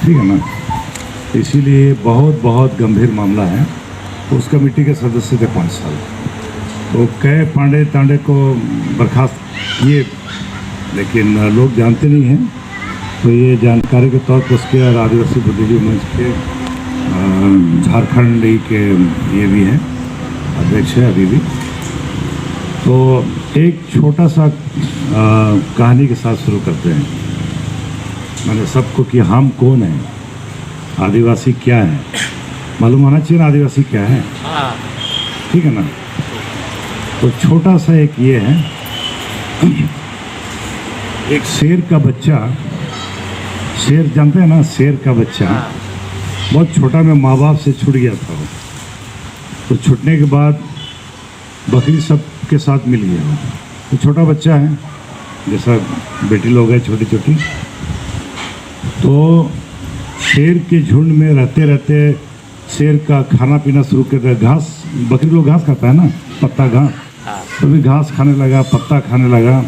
ठीक है ना। इसीलिए बहुत बहुत गंभीर मामला है। उस कमेटी के सदस्य थे 5 साल, तो कई पांडे तांडे को बर्खास्त किए, लेकिन लोग जानते नहीं हैं। तो ये जानकारी के तौर पर उसके आदिवासी बुद्धिजीवी मंच के झारखंड के ये भी हैं, अध्यक्ष है अभी भी। तो एक छोटा सा कहानी के साथ शुरू करते हैं। मैंने सबको कि हम कौन हैं, आदिवासी क्या है, मालूम होना चाहिए ना आदिवासी क्या है, ठीक है ना। तो छोटा सा एक ये है, एक शेर का बच्चा, शेर जानते हैं ना, शेर का बच्चा बहुत छोटा में माँ बाप से छूट गया था। तो छूटने के बाद बकरी सब के साथ मिल गया। तो छोटा बच्चा है, जैसा बेटी लोग हैं छोटी छोटी। तो शेर के झुंड में रहते रहते शेर का खाना पीना शुरू कर दिया। घास, बकरी लोग घास खाता है ना, पत्ता घास, तो भी घास खाने लगा, पत्ता खाने लगा,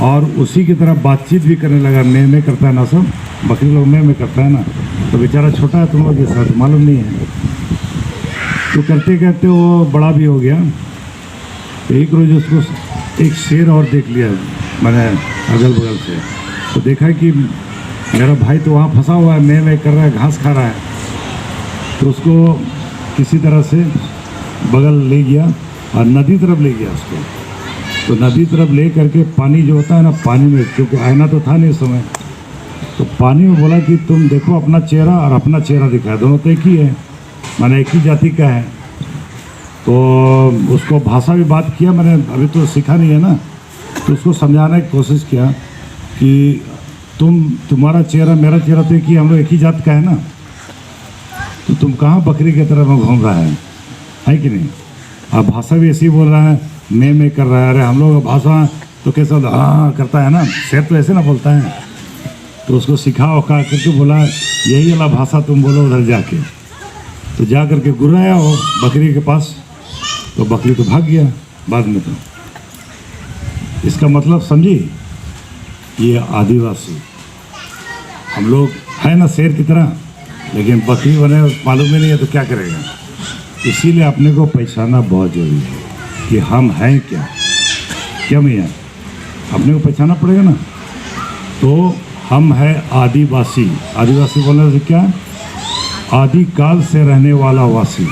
और उसी की तरह बातचीत भी करने लगा। मैं करता है ना, सब बकरी लोग मैं करता है ना। तो बेचारा छोटा है, तुम लोग के साथ मालूम नहीं है। तो करते करते वो बड़ा भी हो गया। एक रोज उसको एक शेर और देख लिया, मैंने अगल बगल से। तो देखा कि मेरा भाई तो वहाँ फंसा हुआ है, मैं कर रहा है, घास खा रहा है। तो उसको किसी तरह से बगल ले गया और नदी तरफ ले गया उसको। तो नदी तरफ ले करके पानी जो होता है ना, पानी में, क्योंकि आईना तो था नहीं उस समय, तो पानी में बोला कि तुम देखो अपना चेहरा और अपना चेहरा दिखाया, दोनों तो एक ही है, मैंने एक ही जाति का है। तो उसको भाषा भी बात किया, मैंने अभी तो सीखा नहीं है ना, तो उसको समझाने की कोशिश किया कि तुम्हारा चेहरा मेरा चेहरा तो एक ही, हम लोग एक ही जात का है ना, तो तुम कहाँ बकरी की तरह में घूम रहा है कि नहीं। अब भाषा भी ऐसी बोल रहा है, मैं कर रहा है। अरे हम लोग भाषा तो कैसा हाँ करता है ना, शेर तो ऐसे ना बोलता है। तो उसको सिखा उखा करके बोला यही वाला भाषा तुम बोलो उधर जाके। तो जा करके गुर्राया हो बकरी के पास, तो बकरी तो भाग गया बाद में। तो इसका मतलब समझी, ये आदिवासी हम लोग है ना शेर की तरह, लेकिन बकरी बने मालूम ही नहीं है तो क्या करेगा। इसीलिए अपने को पहचानना बहुत जरूरी है कि हम हैं क्या भैया, अपने को पहचानना पड़ेगा ना। तो हम हैं आदिवासी। आदिवासी बोलने से क्या, आदिकाल से रहने वाला वासी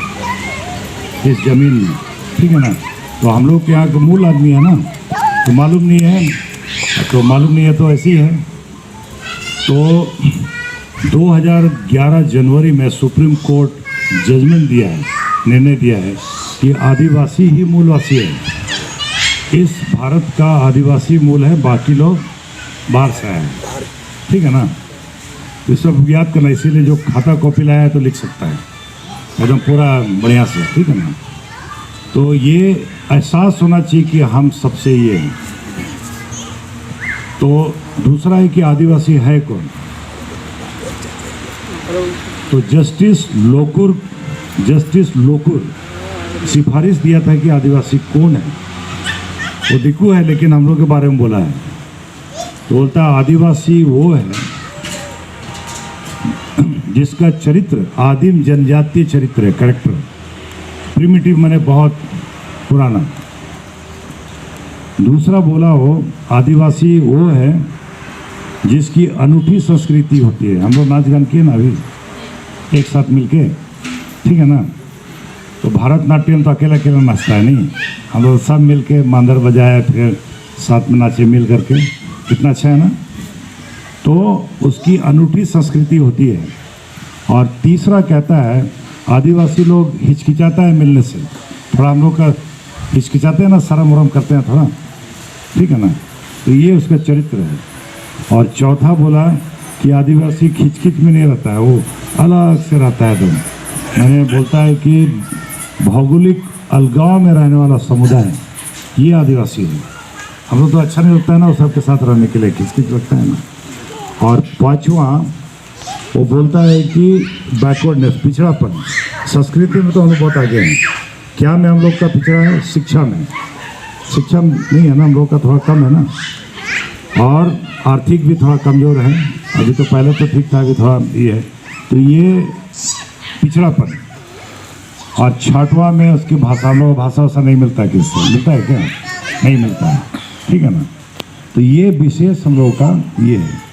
इस जमीन में, ठीक है ना। तो हम लोग के यहाँ के मूल आदमी है ना, तो मालूम नहीं है, तो मालूम नहीं है तो ऐसी है। तो 2011 जनवरी में सुप्रीम कोर्ट जजमेंट दिया है, निर्णय दिया है कि आदिवासी ही मूलवासी है। इस भारत का आदिवासी मूल है, बाकी लोग बाहर से आए हैं, ठीक है ना। तो सब याद करना, इसीलिए जो खाता कॉपी लाया है तो लिख सकता है एकदम पूरा बढ़िया से, ठीक है ना। तो ये एहसास होना चाहिए कि हम सबसे ये हैं। तो दूसरा है कि आदिवासी है कौन। तो जस्टिस लोकुर सिफारिश दिया था कि आदिवासी कौन है। वो दिक्कू है, लेकिन हम लोग के बारे में बोला है। तो बोलता है आदिवासी वो है जिसका चरित्र आदिम जनजातीय चरित्र है, कैरेक्टर, प्रिमिटिव माने बहुत पुराना। दूसरा बोला हो आदिवासी वो है जिसकी अनूठी संस्कृति होती है। हम लोग नाच गान किए ना अभी एक साथ मिलके, ठीक है ना। तो भारतनाट्यम तो अकेला अकेला नाचता है नहीं, हम लोग सब मिलके मांदर बजाए, फिर साथ में नाचे मिल करके, कितना अच्छा है ना। तो उसकी अनूठी संस्कृति होती है। और तीसरा कहता है आदिवासी लोग हिचकिचाता है मिलने से, थोड़ा हम लोग का हिचकिचाते हैं ना, शर्म वरम करते हैं थोड़ा, ठीक है ना। तो ये उसका चरित्र है। और चौथा बोला कि आदिवासी खिचखिच में नहीं रहता है, वो अलग से रहता है एकदम। मैंने बोलता है कि भौगोलिक अलगाव में रहने वाला समुदाय ये आदिवासी है। हम लोग तो अच्छा नहीं लगता है ना वो सबके साथ रहने के लिए, खिचखिच लगता है ना। और पांचवा वो बोलता है कि बैकवर्डनेस, पिछड़ापन। संस्कृति में तो हम लोग बहुत आगे हैं, क्या में हम लोग का पिछड़ा है, शिक्षा में। शिक्षा नहीं है ना हम लोग का, थोड़ा कम है ना। और आर्थिक भी थोड़ा कमज़ोर है, अभी तो पहले तो ठीक था, अभी थोड़ा ये है, तो ये पिछड़ापन। और छठवां में उसकी भाषा, हम लोग भाषा वैसा नहीं मिलता है, किससे मिलता है क्या? नहीं मिलता है, ठीक है ना। तो ये विशेष हम लोगों का ये है।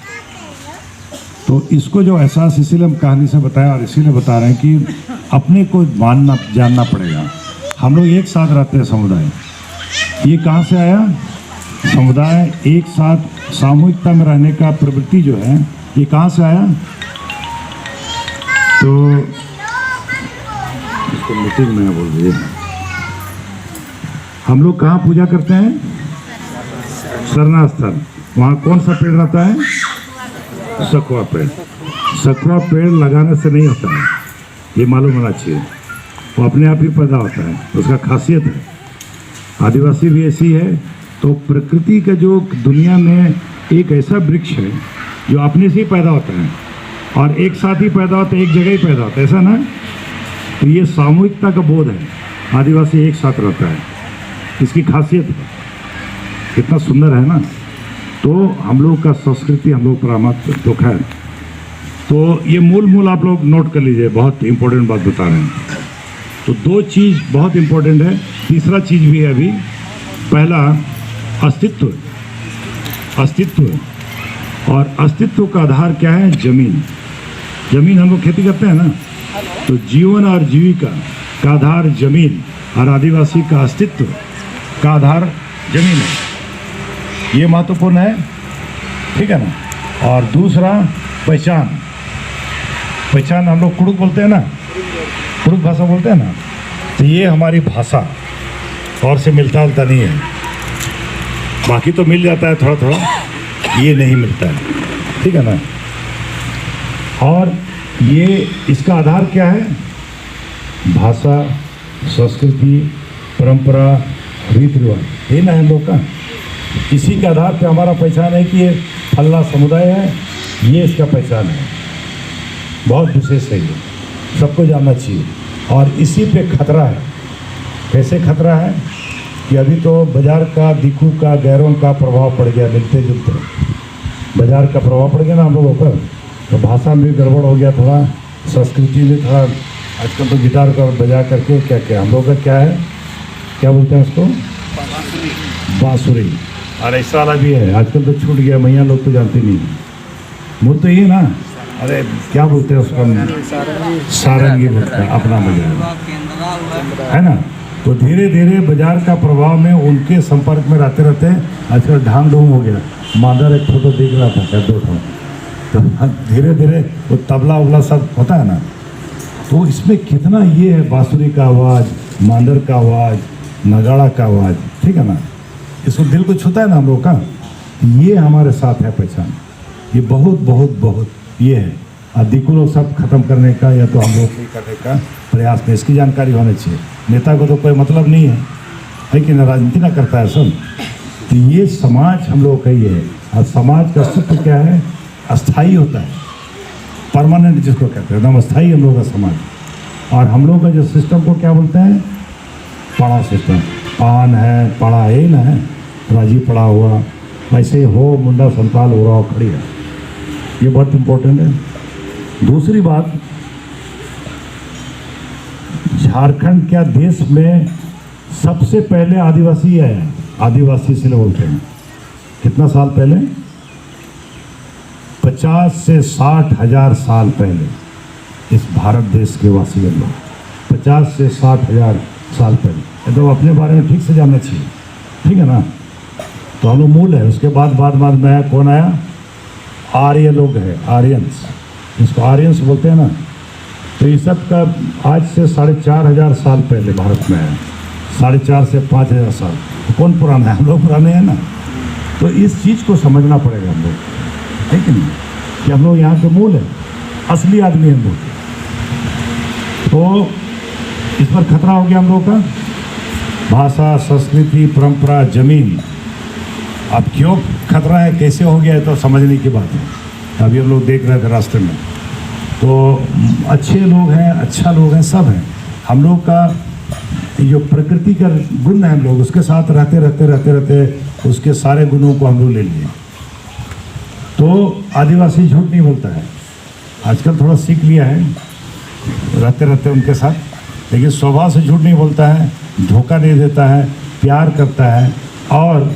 तो इसको जो एहसास इसीलिए हम कहानी से बताया और इसीलिए बता रहे हैं कि अपने को मानना जानना पड़ेगा। हम लोग एक साथ रहते हैं समुदाय, ये कहाँ से आया? समुदाय एक साथ सामूहिकता में रहने का प्रवृत्ति जो है ये कहाँ से आया? तो इसको मीटिंग में बोल दिए, हम लोग कहाँ पूजा करते हैं? शरणास्थल। वहाँ कौन सा पेड़ रहता है? सखुआ पेड़। सखुआ पेड़ लगाने से नहीं होता है, ये मालूम होना चाहिए, वो अपने आप ही पैदा होता है, उसका खासियत है। आदिवासी भी ऐसी है। तो प्रकृति का जो दुनिया में एक ऐसा वृक्ष है जो अपने से ही पैदा होता है और एक साथ ही पैदा होता है, एक जगह ही पैदा होता है, ऐसा ना। तो ये सामूहिकता का बोध है, आदिवासी एक साथ रहता है, इसकी खासियत है। कितना सुंदर है ना। तो हम लोग का संस्कृति हम लोग परामर्श दुख है। तो ये मूल आप लोग नोट कर लीजिए, बहुत इंपॉर्टेंट बात बता रहे हैं। तो दो चीज़ बहुत इंपॉर्टेंट है, तीसरा चीज़ भी है अभी। पहला अस्तित्व, और अस्तित्व का आधार क्या है? जमीन। जमीन, हम लोग खेती करते हैं ना, तो जीवन और जीविका का आधार जमीन, और आदिवासी का अस्तित्व का आधार जमीन है। ये महत्वपूर्ण है, ठीक है ना। और दूसरा पहचान। पहचान हम लोग कुड़ुक बोलते हैं ना, कुड़ुक भाषा बोलते हैं ना, तो ये हमारी भाषा और से मिलता जुलता नहीं है। बाकी तो मिल जाता है थोड़ा थोड़ा, ये नहीं मिलता है, ठीक है ना। और ये इसका आधार क्या है? भाषा, संस्कृति, परंपरा, रीति रिवाज, ये ना हम लोग का। इसी के आधार पे हमारा पहचान है कि ये फल्ला समुदाय है, ये इसका पहचान है, बहुत विशेष है, ये सबको जानना चाहिए। और इसी पे खतरा है। कैसे खतरा है? कि अभी तो बाजार का, दिखू का, गैरों का प्रभाव पड़ गया, मिलते जुलते बाजार का प्रभाव पड़ गया ना हम लोगों पर। तो भाषा में भी गड़बड़ हो गया थोड़ा, संस्कृति में थोड़ा। आजकल तो गिटार का बजा करके क्या क्या हम लोग का क्या है, क्या बोलते हैं उसको? बांसुरी। और ऐसा वाला भी है, आजकल तो छूट गया, मैया लोग तो जानते नहीं। बोल तो ये ना, अरे क्या बोलते हैं उसको? सारंगी बोलते हैं, अपना बाजार है ना। तो धीरे धीरे बाजार का प्रभाव में उनके संपर्क में रहते रहते आजकल ढांग ढूंग हो गया। मादर एक फोटो देख रहा था, क्या 2 ठो, तो धीरे धीरे वो तबला उबला सब होता है ना। तो इसमें कितना ये है, बांसुरी का आवाज़, मांदर का आवाज़, नगाड़ा का आवाज़, ठीक है ना। इसको दिल को छूता है ना हम लोग का। ये हमारे साथ है पहचान, ये बहुत बहुत बहुत ये है। अधिक लोग सब खत्म करने का या तो हम लोग नहीं करने का प्रयास में, इसकी जानकारी होनी चाहिए। नेता को तो कोई मतलब नहीं है कि ना, राजनीति ना करता है सब। तो ये समाज हम लोग का ये है। और समाज का अस्तित्व क्या है? अस्थाई होता है, परमानेंट जिसको कहते हैं, एकदम अस्थाई हम लोग का समाज। और हम लोग का जो सिस्टम को क्या बोलते हैं? पड़ा सिस्टम। पान है, पड़ा है ना, है राजी पड़ा हुआ, वैसे हो मुंडा संताल हो रहा हो खड़ी है। ये बहुत इम्पोर्टेंट है। दूसरी बात, झारखंड क्या देश में सबसे पहले आदिवासी आया? आदिवासी से बोलते हैं। कितना साल पहले? 50 से 60 हजार साल पहले इस भारत देश के वासी लोग, 50 से 60 हजार साल पहले। तो अपने बारे में ठीक से जानना चाहिए, ठीक है ना। तो हम लोग मूल है। उसके बाद में आया, कौन आया? आर्य लोग है, आर्यंस, इसको आर्यंस बोलते हैं ना। तो ये सब का आज से 4,500 साल पहले भारत में है, 4,500 से 5,000 साल। तो कौन पुराना है? हम लोग पुराने हैं ना। तो इस चीज़ को समझना पड़ेगा हम लोग, ठीक है ना, कि हम लोग यहाँ के मूल है, असली आदमी हम लोग। तो इस पर खतरा हो गया हम लोग का। भाषा, संस्कृति, परंपरा, जमीन। अब क्यों खतरा है, कैसे हो गया है, तो समझने की बात है। अभी हम लोग देख रहे थे रास्ते में, तो अच्छे लोग हैं, अच्छा लोग हैं, सब हैं। हम लोग का जो प्रकृति का गुण है, हम लोग उसके साथ रहते रहते उसके सारे गुणों को हम लोग ले लिए। तो आदिवासी झूठ नहीं बोलता है। आजकल थोड़ा सीख लिया है रहते रहते उनके साथ, लेकिन स्वभाव से झूठ नहीं बोलता है, धोखा नहीं देता है, प्यार करता है। और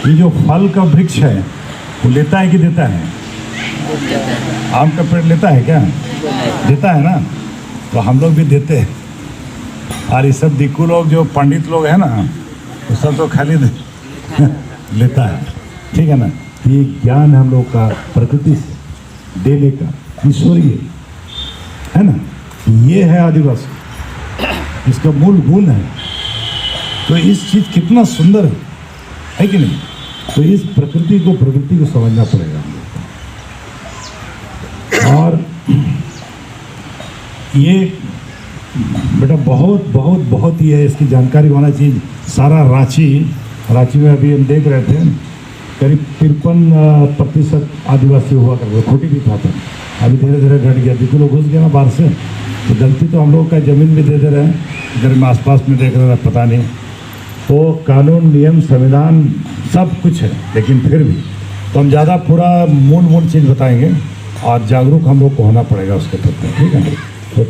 ये जो फल का वृक्ष है वो लेता है कि देता है? आम का पेड़ लेता है क्या? देता है ना। तो हम लोग भी देते हैं। और ये सब दिक्कू लोग जो पंडित लोग हैं ना, वो सब तो खाली लेता है। ठीक है ना। ये ज्ञान हम लोग का प्रकृति से देने का ईश्वरीय है ना, ये है आदिवासी, इसका मूल गुण है। तो इस चीज़ कितना सुंदर है कि नहीं। तो इस प्रकृति को समझना पड़ेगा हम लोग को। और ये बेटा बहुत बहुत बहुत ही है, इसकी जानकारी होना चाहिए। सारा रांची में अभी हम देख रहे थे करीब 53% आदिवासी हुआ करते, खोटी भी था। अभी धीरे धीरे घट गया, देखो लोग घुस गया ना बाहर से। तो गलती तो हम लोग का ज़मीन भी दे दे रहे हैं, इधर में आसपास में देख रहे हैं, पता नहीं। तो कानून नियम संविधान सब कुछ है, लेकिन फिर भी तो हम ज़्यादा पूरा मूल चीज़ बताएंगे और जागरूक हम लोग को होना पड़ेगा उसके प्रति। ठीक है। तो